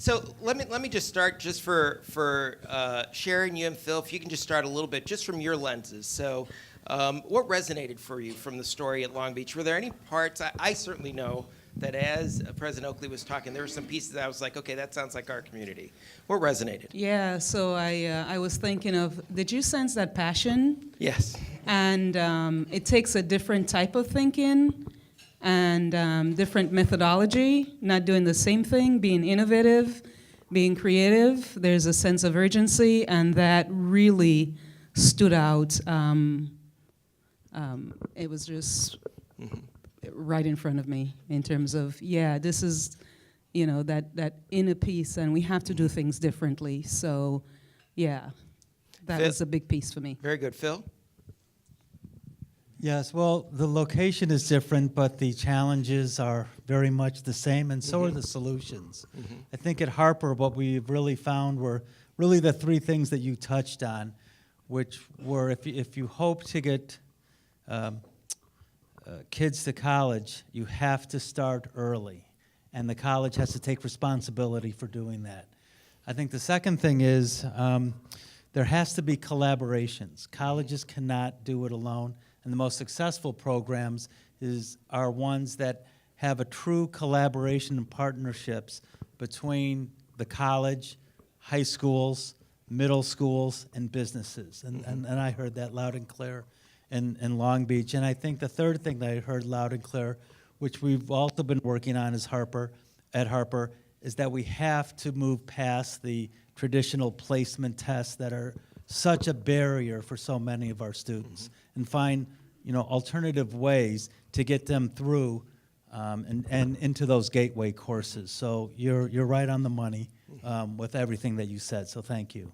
So let me just start just for Sharon, you and Phil, if you can just start a little bit just from your lenses. So what resonated for you from the story at Long Beach? Were there any parts, I certainly know that as President Oakley was talking, there were some pieces that I was like, okay, that sounds like our community. What resonated? Yeah, so I was thinking of, did you sense that passion? Yes. And it takes a different type of thinking and different methodology, not doing the same thing, being innovative, being creative. There's a sense of urgency, and that really stood out. It was just right in front of me in terms of, yeah, this is, that inner peace, and we have to do things differently. So, yeah, that Phil? was a big piece for me. Very good. Phil? Yes, well, the location is different, but the challenges are very much the same, and so are the solutions. I think at Harper, what we've really found were really the three things that you touched on, which were if you hope to get kids to college, you have to start early, and the college has to take responsibility for doing that. I think the second thing is there has to be collaborations. Colleges cannot do it alone. And the most successful programs are ones that have a true collaboration and partnerships between the college, high schools, middle schools, and businesses. And I heard that loud and clear in Long Beach. And I think the third thing that I heard loud and clear, which we've also been working on at Harper, is that we have to move past the traditional placement tests that are such a barrier for so many of our students, and find alternative ways to get them through and into those gateway courses. So you're right on the money with everything that you said. So thank you.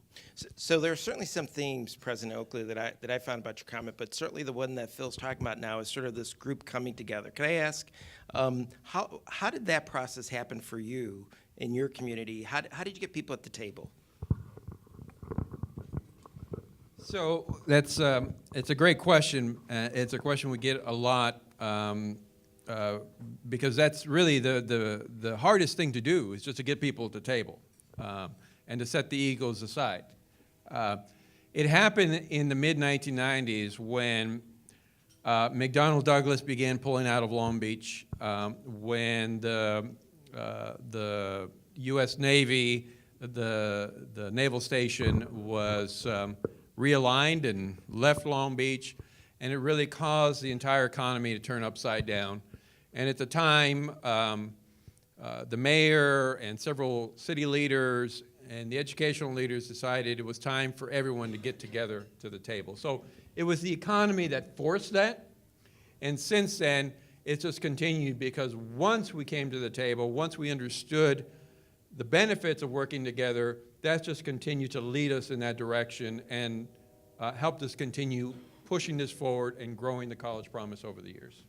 So there are certainly some themes, President Oakley, that I found about your comment, but certainly the one that Phil's talking about now is sort of this group coming together. Can I ask, how did that process happen for you in your community? How did you get people at the table? So that's it's a great question. It's a question we get a lot because that's really the hardest thing to do, is just to get people at the table and to set the egos aside. It happened in the mid-1990s when McDonnell Douglas began pulling out of Long Beach, when the U.S. Navy, the naval station was realigned and left Long Beach, and it really caused the entire economy to turn upside down. And at the time, the mayor and several city leaders and the educational leaders decided it was time for everyone to get together to the table. So it was the economy that forced that, and since then, it's just continued, because once we came to the table, once we understood the benefits of working together, that's just continued to lead us in that direction and helped us continue pushing this forward and growing the college promise over the years.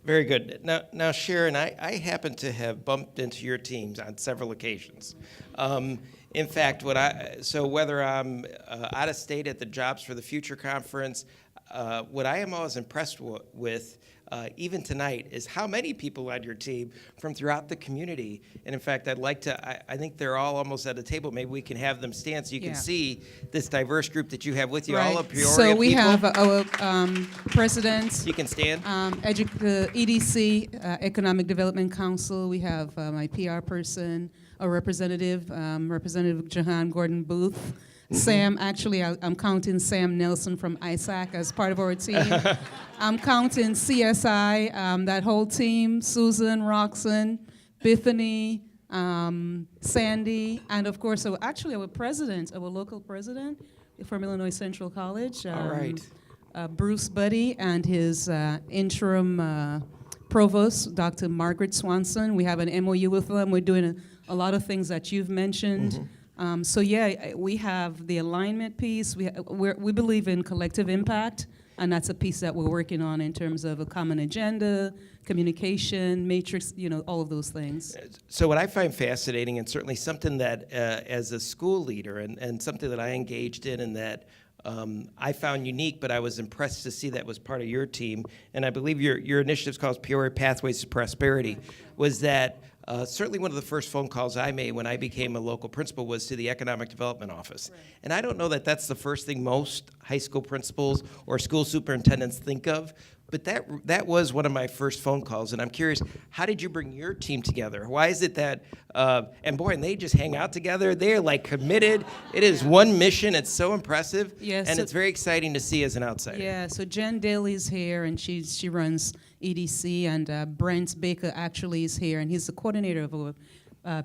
Very good. Now, Sharon, I happen to have bumped into your teams on several occasions. In fact, whether I'm out of state at the Jobs for the Future conference, what I am always impressed with, even tonight, is how many people on your team from throughout the community. And in fact, I think they're all almost at a table. Maybe we can have them stand so you can see this diverse group that you have with you, Right. all of Peoria So we people. have our president, You can stand. the EDC, Economic Development Council. We have my PR person, a representative, Representative Jahan Gordon Booth. Sam, actually, I'm counting Sam Nelson from ISAC as part of our team. I'm counting CSI, that whole team, Susan, Roxanne, Bethany, Sandy, and of course, our president, our local president from Illinois Central College. All right. Bruce Buddy, and his interim provost, Dr. Margaret Swanson. We have an MOU with them. We're doing a lot of things that you've mentioned. So yeah, we have the alignment piece. We believe in collective impact, and that's a piece that we're working on in terms of a common agenda, communication, matrix, all of those things. So what I find fascinating, and certainly something that as a school leader and something that I engaged in and that I found unique, but I was impressed to see that was part of your team, and I believe your initiative's called Peoria Pathways to Prosperity, was that certainly one of the first phone calls I made when I became a local principal was to the Economic Development Office. Right. And I don't know that that's the first thing most high school principals or school superintendents think of, but that was one of my first phone calls. And I'm curious, how did you bring your team together? Why is it that, and they just hang out together. They're like committed. It is one mission. It's so impressive. Yes, and so it's very exciting to see as an outsider. Yeah, so Jen Daly's here, and she runs EDC, and Brent Baker actually is here, and he's the coordinator of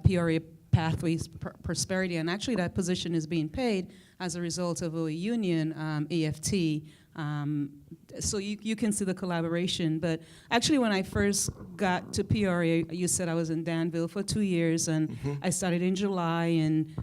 Peoria Pathways Prosperity, and actually that position is being paid as a result of a union, EFT. So you can see the collaboration. But actually, when I first got to Peoria, you said I was in Danville for 2 years, and I started in July, and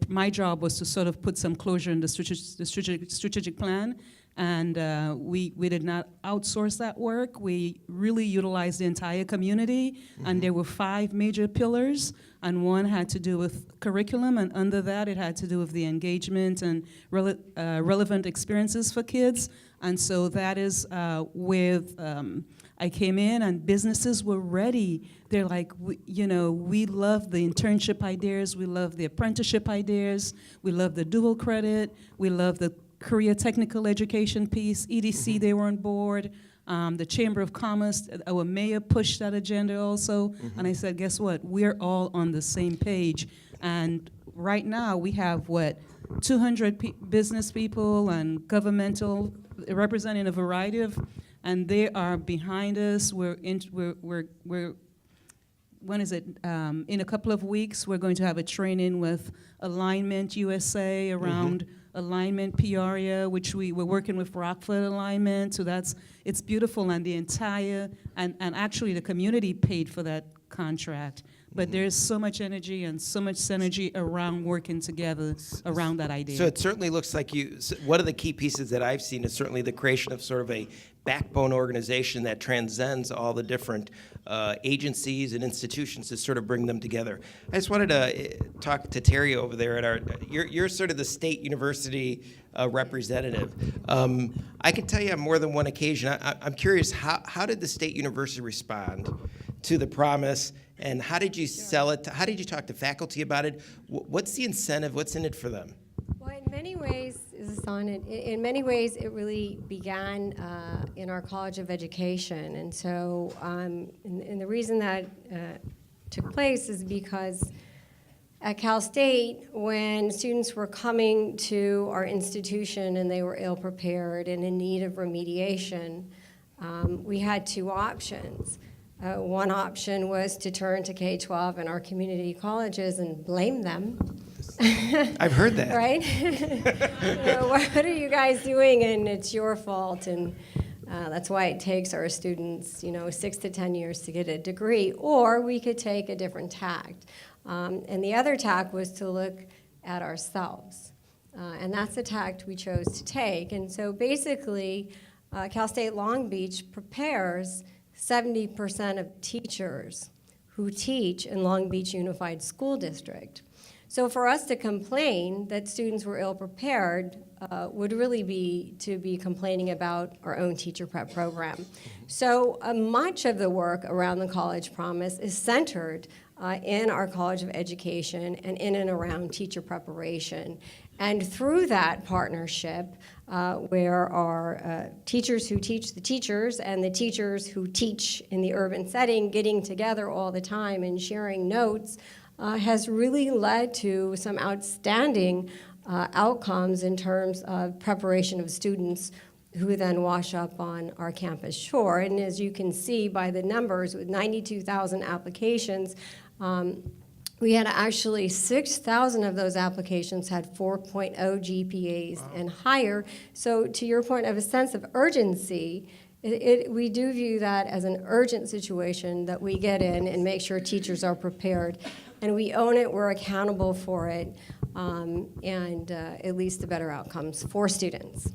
my job was to sort of put some closure in the strategic plan, and we did not outsource that work. We really utilized the entire community, and there were 5 major pillars, and one had to do with curriculum, and under that it had to do with the engagement and relevant experiences for kids. And so that is I came in and businesses were ready. They're like, we love the internship ideas, we love the apprenticeship ideas, we love the dual credit, we love the career technical education piece. EDC, they were on board. The Chamber of Commerce, our mayor pushed that agenda also. And I said, guess what? We're all on the same page. And right now we have, 200 business people and governmental representing a variety of, and they are behind us. When is it? In a couple of weeks, we're going to have a training with Alignment USA around Alignment Peoria, which we're working with Rockford Alignment. So it's beautiful, and the entire, and actually the community paid for that contract. But there's so much energy and so much synergy around working together around that idea. So it certainly looks like one of the key pieces that I've seen is certainly the creation of sort of a backbone organization that transcends all the different agencies and institutions to sort of bring them together. I just wanted to talk to Terri over there at you're sort of the state university representative. I can tell you on more than one occasion, I'm curious, how did the state university respond to the promise, and how did you sell it? How did you talk to faculty about it? What's the incentive? What's in it for them? Well, in many ways, in many ways, it really began in our College of Education, and so, and the reason that took place is because at Cal State, when students were coming to our institution and they were ill-prepared and in need of remediation, we had 2 options. One option was to turn to K-12 and our community colleges and blame them. I've heard that. Right? What are you guys doing? And it's your fault. And that's why it takes our students, 6 to 10 years to get a degree. Or we could take a different tact. And the other tact was to look at ourselves. And that's the tact we chose to take. And so basically, Cal State Long Beach prepares 70% of teachers who teach in Long Beach Unified School District. So for us to complain that students were ill-prepared would really be to be complaining about our own teacher prep program. So much of the work around the College Promise is centered in our College of Education and in and around teacher preparation. And through that partnership, where our teachers who teach the teachers and the teachers who teach in the urban setting getting together all the time and sharing notes has really led to some outstanding outcomes in terms of preparation of students who then wash up on our campus shore. And as you can see by the numbers, with 92,000 applications, we had actually 6,000 of those applications had 4.0 GPAs and higher. So to your point of a sense of urgency, we do view that as an urgent situation that we get in and make sure teachers are prepared. And we own it, we're accountable for it, and it leads to better outcomes for students.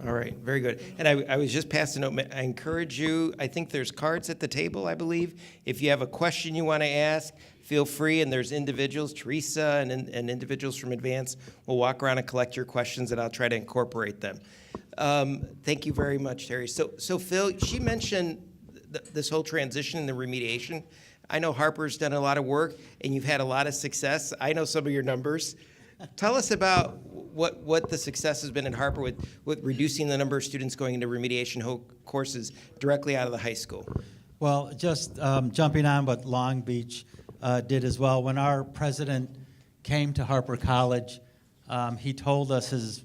All right, very good. And I was just passing out, I encourage you, I think there's cards at the table, I believe. If you have a question you want to ask, feel free, and there's individuals, Teresa and individuals from Advance will walk around and collect your questions, and I'll try to incorporate them. Thank you very much, Terri. So Phil, she mentioned this whole transition and the remediation. I know Harper's done a lot of work, and you've had a lot of success. I know some of your numbers. Tell us about what the success has been in Harper with reducing the number of students going into remediation courses directly out of the high school. Well, just jumping on what Long Beach did as well. When our president came to Harper College, he told us his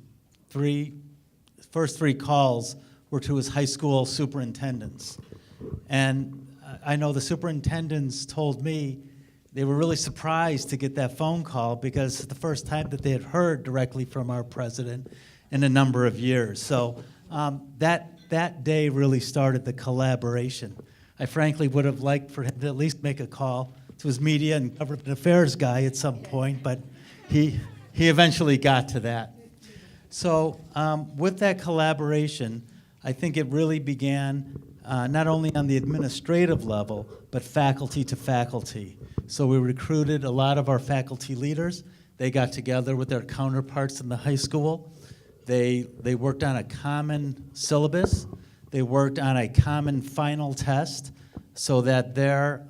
first three calls were to his high school superintendents. And I know the superintendents told me they were really surprised to get that phone call because it's the first time that they had heard directly from our president in a number of years. So that day really started the collaboration. I frankly would have liked for him to at least make a call to his media and government affairs guy at some point, but he eventually got to that. So with that collaboration, I think it really began not only on the administrative level, but faculty to faculty. So we recruited a lot of our faculty leaders. They got together with their counterparts in the high school. They worked on a common syllabus. They worked on a common final test so that their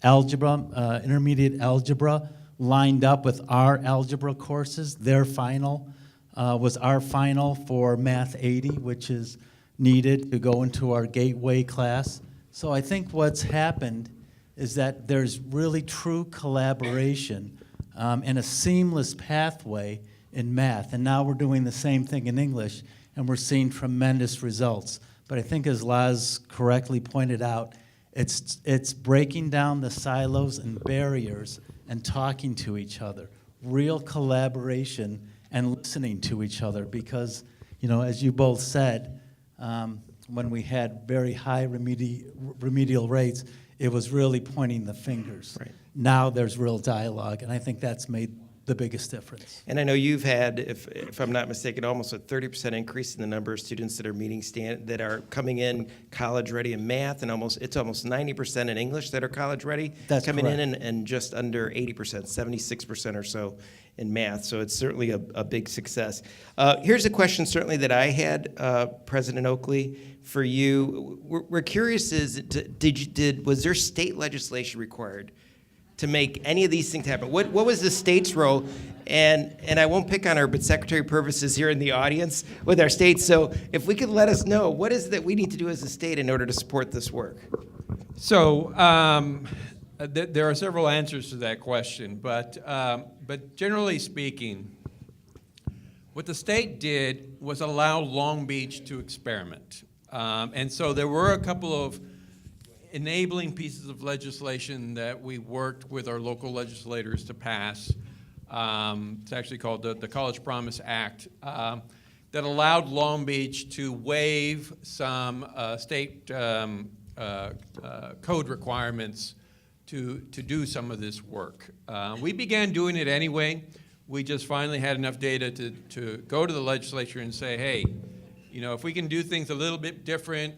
algebra, intermediate algebra, lined up with our algebra courses. Their final was our final for Math 80, which is needed to go into our gateway class. So I think what's happened is that there's really true collaboration and a seamless pathway in math. And now we're doing the same thing in English, and we're seeing tremendous results. But I think, as Laz correctly pointed out, it's breaking down the silos and barriers and talking to each other, real collaboration and listening to each other. Because, you know, as you both said, when we had very high remedial rates, it was really pointing the fingers. Right. Now there's real dialogue, and I think that's made the biggest difference. And I know you've had, if I'm not mistaken, almost a 30% increase in the number of students that are that are coming in college ready in math, and it's almost 90% in English that are college ready. That's coming correct. in, and just under 80%, 76% or so in math. So it's certainly a big success. Here's a question certainly that I had, President Oakley, for you. We're curious: was there state legislation required to make any of these things happen? What was the state's role? And I won't pick on her, but Secretary Purvis is here in the audience with our state. So if we could let us know, what is it that we need to do as a state in order to support this work? So there are several answers to that question, but generally speaking, what the state did was allow Long Beach to experiment. And so there were a couple of enabling pieces of legislation that we worked with our local legislators to pass. It's actually called the College Promise Act, that allowed Long Beach to waive some state code requirements to do some of this work. We began doing it anyway. We just finally had enough data to go to the legislature and say, hey, you know, if we can do things a little bit different,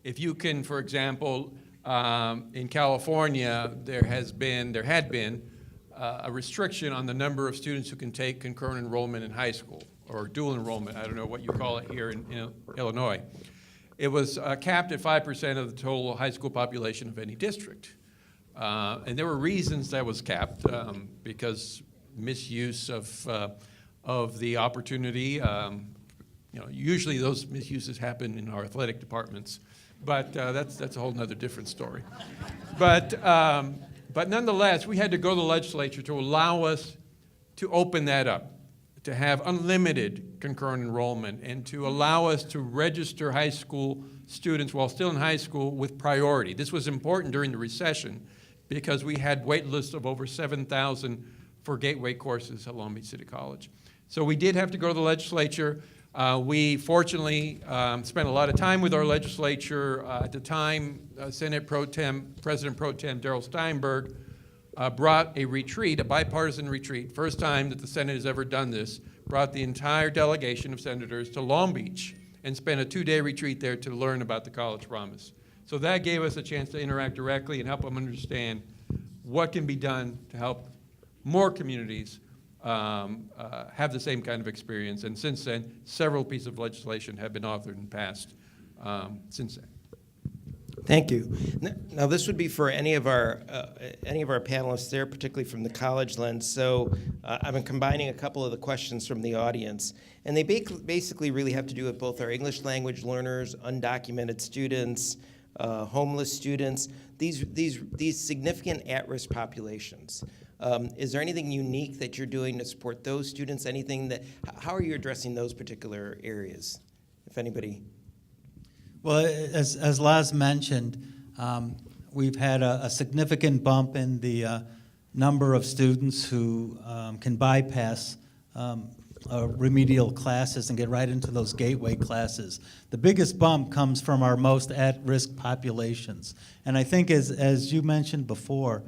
if you can, for example, in California, there had been a restriction on the number of students who can take concurrent enrollment in high school, or dual enrollment, I don't know what you call it here in Illinois. It was capped at 5% of the total high school population of any district. And there were reasons that was capped, because misuse of the opportunity. You know, usually those misuses happen in our athletic departments. But that's a whole nother different story. But nonetheless, we had to go to the legislature to allow us to open that up, to have unlimited concurrent enrollment, and to allow us to register high school students while still in high school with priority. This was important during the recession because we had wait lists of over 7,000 for gateway courses at Long Beach City College. So we did have to go to the legislature. We fortunately spent a lot of time with our legislature. At the time, President Pro Tem Darrell Steinberg brought a retreat, a bipartisan retreat, first time that the Senate has ever done this, brought the entire delegation of senators to Long Beach and spent a 2-day retreat there to learn about the College Promise. So that gave us a chance to interact directly and help them understand what can be done to help more communities have the same kind of experience. And since then, several pieces of legislation have been authored and passed since then. Thank you. Now, this would be for any of our panelists there, particularly from the college lens. So I've been combining a couple of the questions from the audience, and they basically really have to do with both our English language learners, undocumented students, homeless students, these significant at-risk populations. Is there anything unique that you're doing to support those students? How are you addressing those particular areas, if anybody? Well, as Laz mentioned, we've had a significant bump in the number of students who can bypass remedial classes and get right into those gateway classes. The biggest bump comes from our most at-risk populations. And I think as you mentioned before,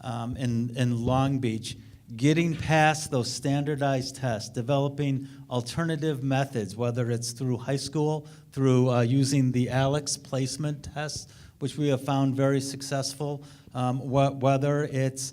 in Long Beach, getting past those standardized tests, developing alternative methods, whether it's through high school, through using the ALEX placement tests, which we have found very successful, whether it's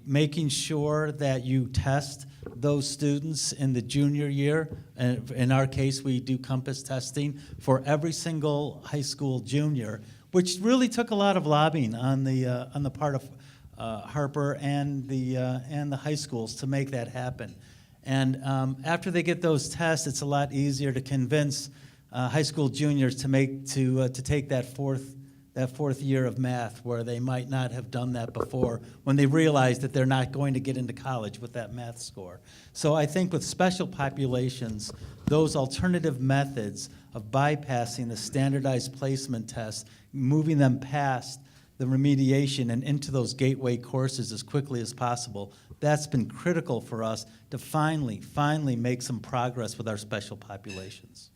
making sure that you test those students in the junior year. And in our case, we do compass testing for every single high school junior, which really took a lot of lobbying on the part of Harper and the high schools to make that happen. And after they get those tests, it's a lot easier to convince high school juniors to take that fourth year of math, where they might not have done that before, when they realize that they're not going to get into college with that math score. So I think with special populations, those alternative methods of bypassing the standardized placement tests, moving them past the remediation and into those gateway courses as quickly as possible, that's been critical for us to finally make some progress with our special populations.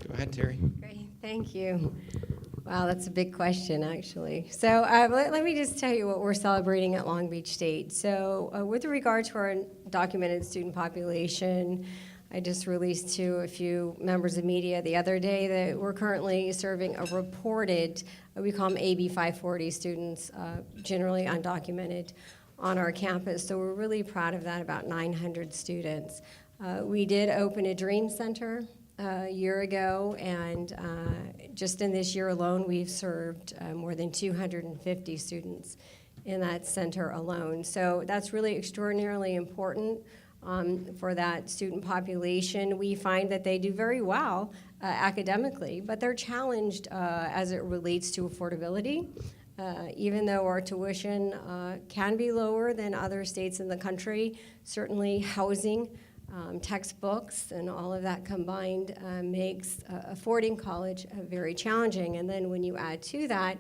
Go ahead, Terri. Great, thank you. Wow, that's a big question, actually. So let me just tell you what we're celebrating at Long Beach State. So with regard to our documented student population, I just released to a few members of media the other day that we're currently serving a reported, we call them AB 540 students, generally undocumented, on our campus. So we're really proud of that, about 900 students. We did open a Dream Center a year ago, and just in this year alone, we've served more than 250 students in that center alone. So that's really extraordinarily important for that student population. We find that they do very well academically, but they're challenged as it relates to affordability. Even though our tuition can be lower than other states in the country, certainly housing, textbooks, and all of that combined makes affording college very challenging. And then when you add to that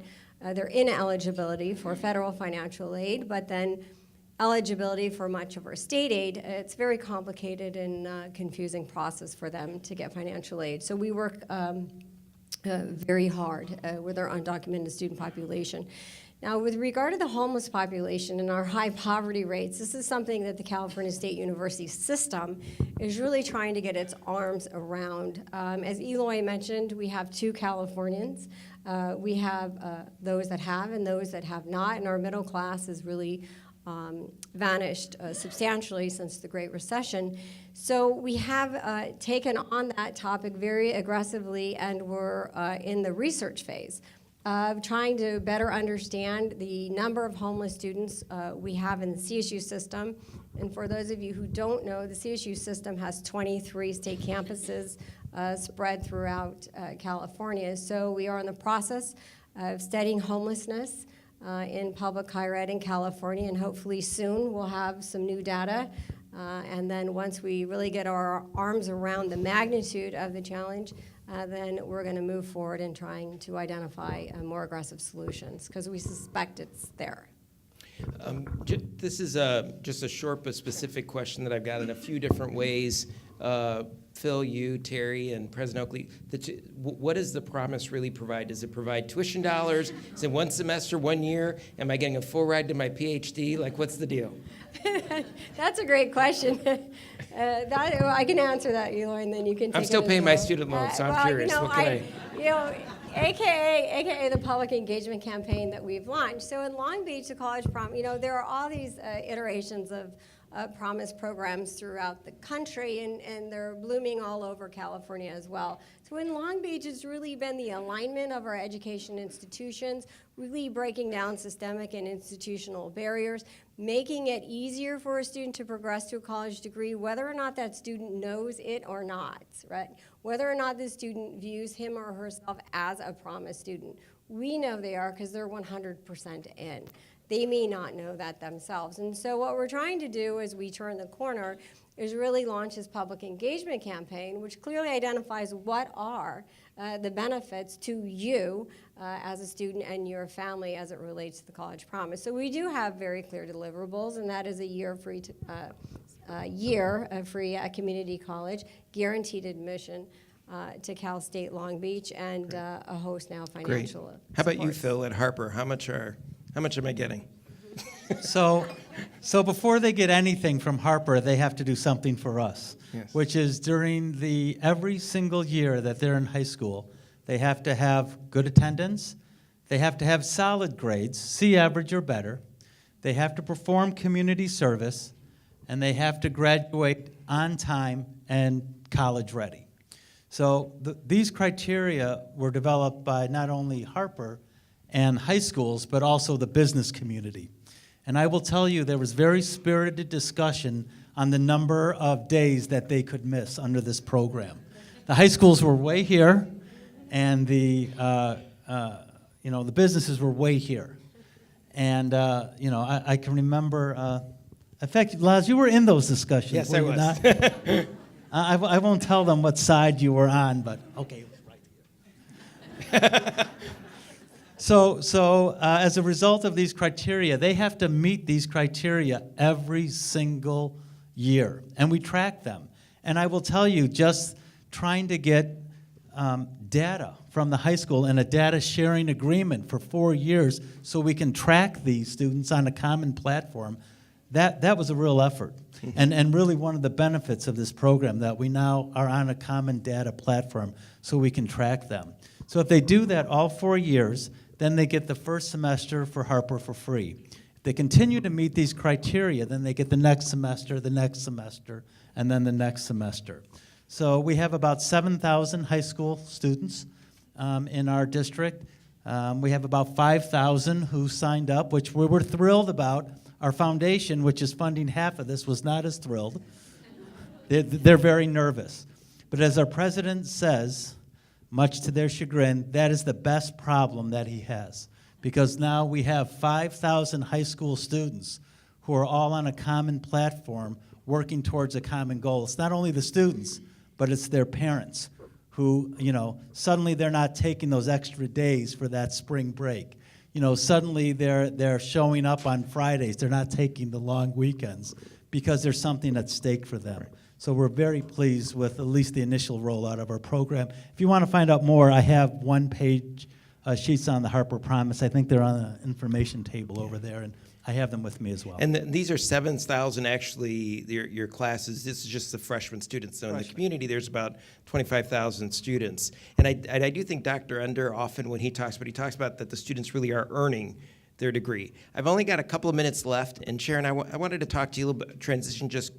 their ineligibility for federal financial aid, but then eligibility for much of our state aid, it's a very complicated and confusing process for them to get financial aid. So we work very hard with our undocumented student population. Now, with regard to the homeless population and our high poverty rates, this is something that the California State University system is really trying to get its arms around. As Eloy mentioned, we have 2 Californians. We have those that have and those that have not, and our middle class has really vanished substantially since the Great Recession. So we have taken on that topic very aggressively, and we're in the research phase of trying to better understand the number of homeless students we have in the CSU system. And for those of you who don't know, the CSU system has 23 state campuses spread throughout California. So we are in the process of studying homelessness in public higher ed in California, and hopefully soon we'll have some new data. And then once we really get our arms around the magnitude of the challenge, then we're going to move forward in trying to identify more aggressive solutions, because we suspect it's there. This is just a short but specific question that I've got in a few different ways. Phil, you, Terri, and President Oakley, what does the promise really provide? Does it provide tuition dollars? Is it 1 semester, 1 year? Am I getting a full ride to my PhD? Like, what's the deal? That's a great question. I can answer that, Eloy, and then you can take I'm still it paying as my well. student loan, so I'm curious. What can AKA the public engagement campaign that we've launched. So in Long Beach, the college prom, there are all these iterations of Promise programs throughout the country, and they're blooming all over California as well. So in Long Beach, it's really been the alignment of our education institutions, really breaking down systemic and institutional barriers, making it easier for a student to progress to a college degree, whether or not that student knows it or not, right? Whether or not the student views him or herself as a Promise student. We know they are because they're 100% in. They may not know that themselves. And so what we're trying to do as we turn the corner is really launch this public engagement campaign, which clearly identifies what are the benefits to you as a student and your family as it relates to the College Promise. So we do have very clear deliverables, and that is a year of free community college, guaranteed admission to Cal State Long Beach, and a host now financial Great. How about you, supports. Phil, at Harper? How much am I getting? So before they get anything from Harper, they have to do something for us, Yes. which is during every single year that they're in high school, they have to have good attendance, they have to have solid grades, C average or better, they have to perform community service, and they have to graduate on time and college ready. So these criteria were developed by not only Harper and high schools, but also the business community. And I will tell you, there was very spirited discussion on the number of days that they could miss under this program. The high schools were way here, and the businesses were way here. And I can remember. In fact, Laz, you were in those discussions. Yes, were I you was. not? I won't tell them what side you were on, but okay, it was right here. So as a result of these criteria, they have to meet these criteria every single year, and we track them. And I will tell you, just trying to get data from the high school and a data sharing agreement for 4 years so we can track these students on a common platform, that was a real effort. And really one of the benefits of this program, that we now are on a common data platform so we can track them. So if they do that all 4 years, then they get the first semester for Harper for free. If they continue to meet these criteria, then they get the next semester, and then the next semester. So we have about 7,000 high school students in our district. We have about 5,000 who signed up, which we were thrilled about. Our foundation, which is funding half of this, was not as thrilled. They're very nervous. But as our president says, much to their chagrin, that is the best problem that he has. Because now we have 5,000 high school students who are all on a common platform working towards a common goal. It's not only the students, but it's their parents who, suddenly they're not taking those extra days for that spring break. Suddenly they're showing up on Fridays. They're not taking the long weekends because there's something at stake for them. Right. So we're very pleased with at least the initial rollout of our program. If you want to find out more, I have one-page sheets on the Harper Promise. I think they're on the information table over there, and I have them with me as well. And these are 7,000 actually, your classes. This is just the freshman students. So in the community, there's about 25,000 students. And I do think Dr. Ender often, when he talks about that the students really are earning their degree. I've only got a couple of minutes left, and Sharon, I wanted to talk to you a little bit, transition just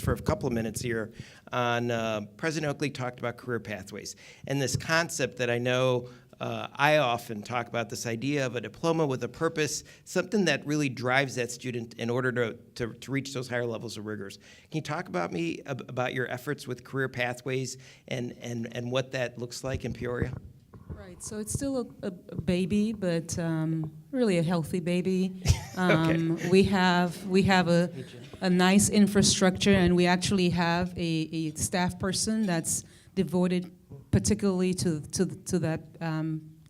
for a couple of minutes here on President Oakley talked about career pathways and this concept that I know I often talk about, this idea of a diploma with a purpose, something that really drives that student in order to reach those higher levels of rigors. Can you talk about your efforts with career pathways and what that looks like in Peoria? Right, so it's still a baby, but really a healthy baby. Okay. We have a nice infrastructure, and we actually have a staff person that's devoted particularly to that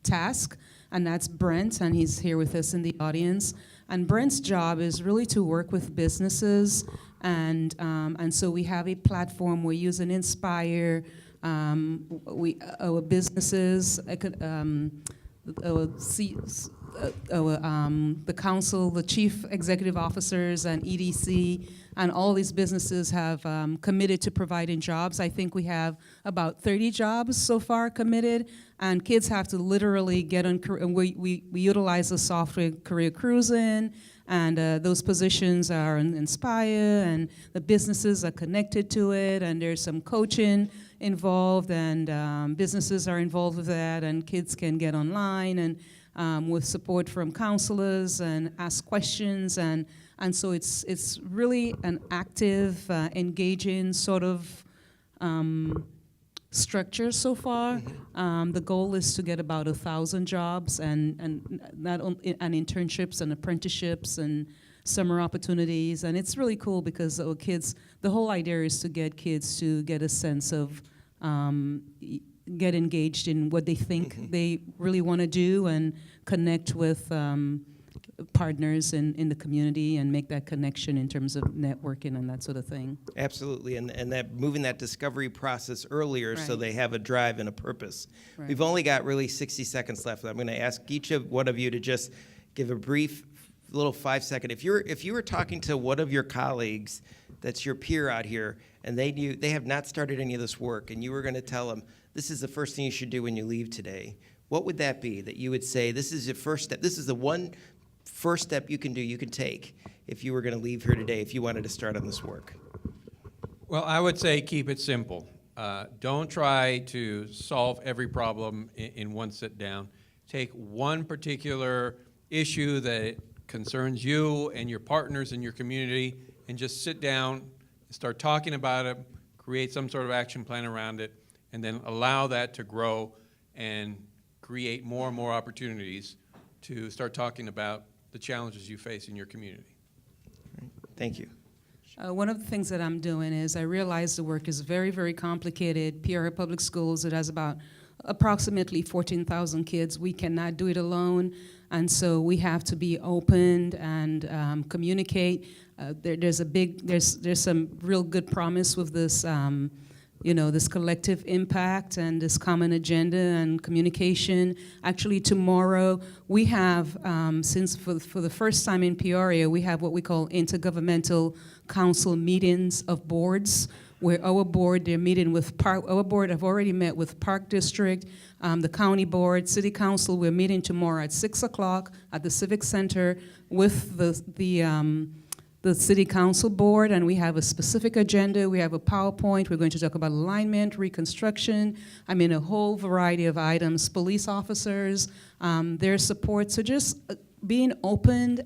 task, and that's Brent, and he's here with us in the audience. And Brent's job is really to work with businesses, and so we have a platform. We're using Inspire. Our businesses, the council, the chief executive officers, and EDC, and all these businesses have committed to providing jobs. I think we have about 30 jobs so far committed, and kids have to literally get on. We utilize the software Career Cruising, and those positions are in Inspire, and the businesses are connected to it, and there's some coaching involved, and businesses are involved with that, and kids can get online and with support from counselors and ask questions, and so it's really an active, engaging sort of structure so far. The goal is to get about 1,000 jobs and not only and internships and apprenticeships and summer opportunities, and it's really cool because the whole idea is to get kids to get a sense of get engaged in what they think they really want to do and connect with partners in the community and make that connection in terms of networking and that sort of thing. Absolutely, and that moving that discovery process earlier so Right. they have a drive and a purpose. Right. We've only got really 60 seconds left. I'm going to ask each of one of you to just give a brief little 5-second. If you were talking to one of your colleagues that's your peer out here and they have not started any of this work and you were going to tell them this is the first thing you should do when you leave today, what would that be that you would say this is your first step, this is the one first step you can take if you were going to leave here today, if you wanted to start on this work? Well, I would say keep it simple. Don't try to solve every problem in one sit down. Take one particular issue that concerns you and your partners in your community and just sit down, start talking about it, create some sort of action plan around it, and then allow that to grow and create more and more opportunities to start talking about the challenges you face in your community. Thank you. One of the things that I'm doing is I realize the work is very, very complicated. Peoria Public Schools, it has about approximately 14,000 kids. We cannot do it alone, and so we have to be open and communicate. There's some real good promise with this, this collective impact and this common agenda and communication. Actually, tomorrow we have, for the first time in Peoria, we have what we call intergovernmental council meetings of boards, where our board have already met with Park District, the county board, city council. We're meeting tomorrow at 6 o'clock at the Civic Center with the city council board, and we have a specific agenda. We have a PowerPoint. We're going to talk about alignment, reconstruction, a whole variety of items, police officers, their support. So just being open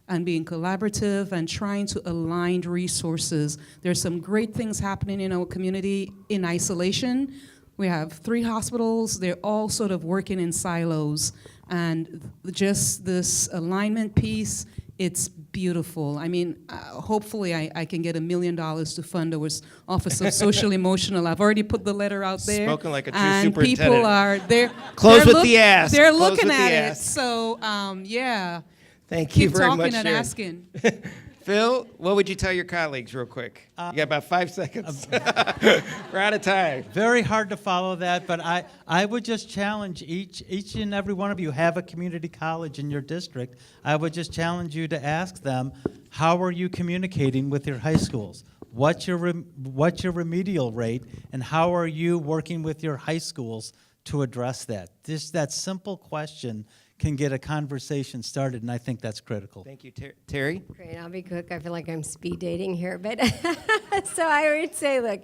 and being collaborative and trying to align resources. There's some great things happening in our community in isolation. We have 3 hospitals. They're all sort of working in silos. And just this alignment piece, it's beautiful. Hopefully I can get $1 million to fund our Office of Social Emotional. I've already put the letter out there. Spoken like a true and superintendent. People are, Close with the ask. They're Close looking with the at it. ask. So, yeah. Thank you Keep very talking much, and Sharon. asking. Phil, what would you tell your colleagues real quick? You got about 5 seconds. We're out of time. Very hard to follow that, but I would just challenge each and every one of you have a community college in your district. I would just challenge you to ask them, how are you communicating with your high schools? What's your remedial rate, and how are you working with your high schools to address that? Just that simple question can get a conversation started, and I think that's critical. Thank you, Terry. Great, I'll be quick. I feel like I'm speed dating here, but so I would say, look,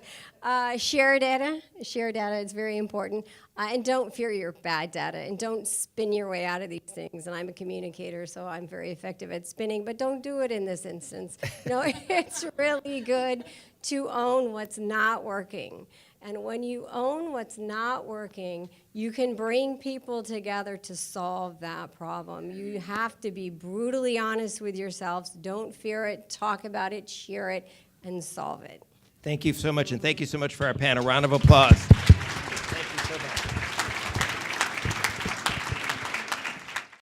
share data. Share data is very important, and don't fear your bad data, and don't spin your way out of these things. And I'm a communicator, so I'm very effective at spinning, but don't do it in this instance. It's really good to own what's not working. And when you own what's not working, you can bring people together to solve that problem. You have to be brutally honest with yourselves. Don't fear it. Talk about it, share it, and solve it. Thank you so much, and thank you so much for our panel. Round of applause.